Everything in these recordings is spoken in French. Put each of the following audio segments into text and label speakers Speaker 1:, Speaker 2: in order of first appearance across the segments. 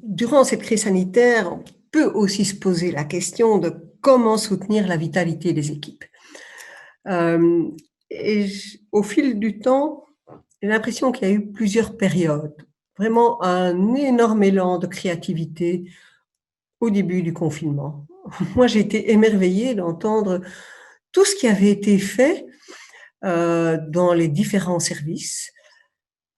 Speaker 1: Durant cette crise sanitaire, on peut aussi se poser la question de comment soutenir la vitalité des équipes. Hem et au fil du temps, j'ai l'impression qu'il y a eu plusieurs périodes. Vraiment un énorme élan de créativité au début du confinement. Moi, j'ai été émerveillée d'entendre tout ce qui avait été fait, dans les différents services,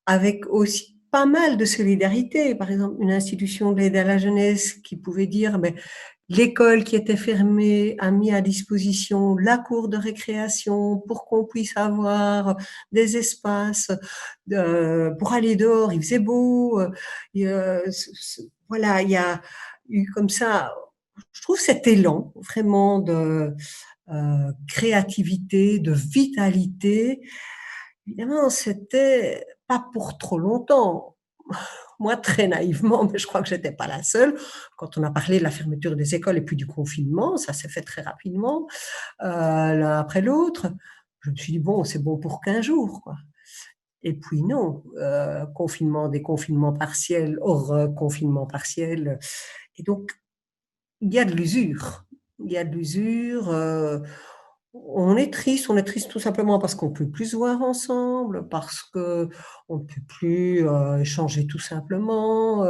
Speaker 1: avec aussi pas mal de solidarité. Par exemple, une institution d'aide à la jeunesse qui pouvait dire: «Beh, l'école qui était fermée a mis à disposition la cour de récréation pour qu'on puisse avoir des espaces pour aller dehors. Il faisait beau, et voilà, il y a eu comme ça, je trouve cet élan vraiment de, créativité, de vitalité. Évidemment, c'était pas pour trop longtemps. Moi, très naïvement, mais je crois que j'étais pas la seule, quand on a parlé de la fermeture des écoles et puis du confinement, ça s'est fait très rapidement, l'un après l'autre. Je me suis dit: «Bon, c'est bon pour 15 jours, quoi». Et puis non, confinement, déconfinement partiel, reconfinement partiel, et donc il y a de l'usure. Il y a de l'usure, on est triste tout simplement parce qu'on peut plus se voir ensemble, parce qu'on ne peut plus, échanger tout simplement,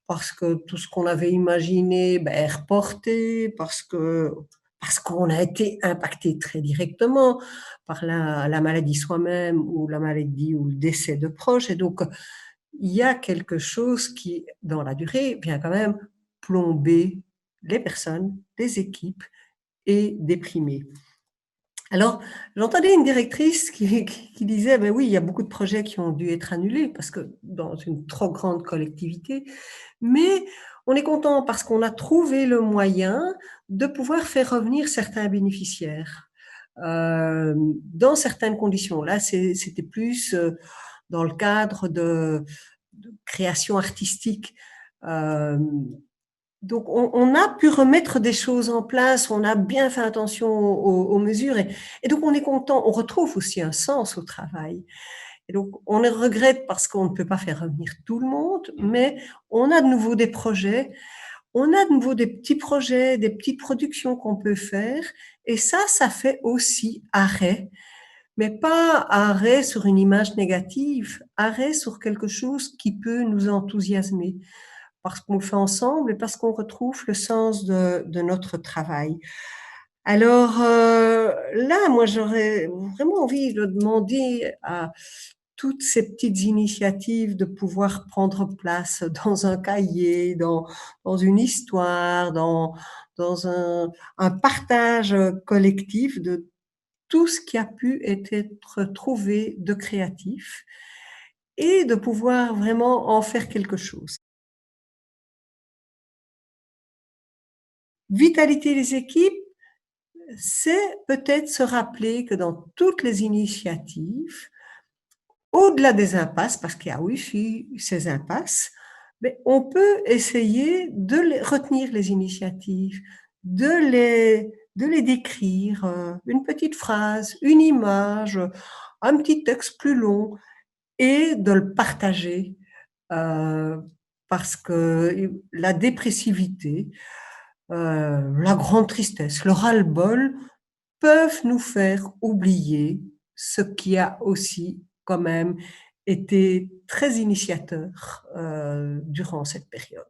Speaker 1: parce que tout ce qu'on avait imaginé, est reporté, parce qu'on a été impacté très directement par la maladie soi-même ou la maladie ou le décès de proches, et donc il y a quelque chose qui, dans la durée, vient quand même plomber les personnes, les équipes et déprimer. Alors, j'entendais une directrice qui disait: «Ben oui, il y a beaucoup de projets qui ont dû être annulés parce que dans une trop grande collectivité, mais on est content parce qu'on a trouvé le moyen de pouvoir faire revenir certains bénéficiaires, dans certaines conditions». Là, c'était plus, dans le cadre de création artistique, hem donc on a pu remettre des choses en place, on a bien fait attention aux mesures, et donc on est content. On retrouve aussi un sens au travail, et donc on le regrette parce qu'on ne peut pas faire revenir tout le monde, mais on a de nouveau des projets, on a de nouveau des petits projets, des petites productions qu'on peut faire, et ça fait aussi arrêt, mais pas arrêt sur une image négative, arrêt sur quelque chose qui peut nous enthousiasmer parce qu'on le fait ensemble et parce qu'on retrouve le sens de notre travail. Alors, là, moi, j'aurais vraiment envie de demander à toutes ces petites initiatives de pouvoir prendre place dans un cahier, dans une histoire, dans un partage, collectif de tout ce qui a pu être trouvé de créatif, et de pouvoir vraiment en faire quelque chose. Vitalité des équipes, c'est peut-être se rappeler que dans toutes les initiatives, au-delà des impasses, parce qu'il y a aussi ces impasses, mais on peut essayer de retenir les initiatives, de les décrire, une petite phrase, une image, un petit texte plus long, et de le partager, parce que la dépressivité, la grande tristesse, le ras-le-bol peuvent nous faire oublier ce qui a aussi quand même été très initiateur, durant cette période.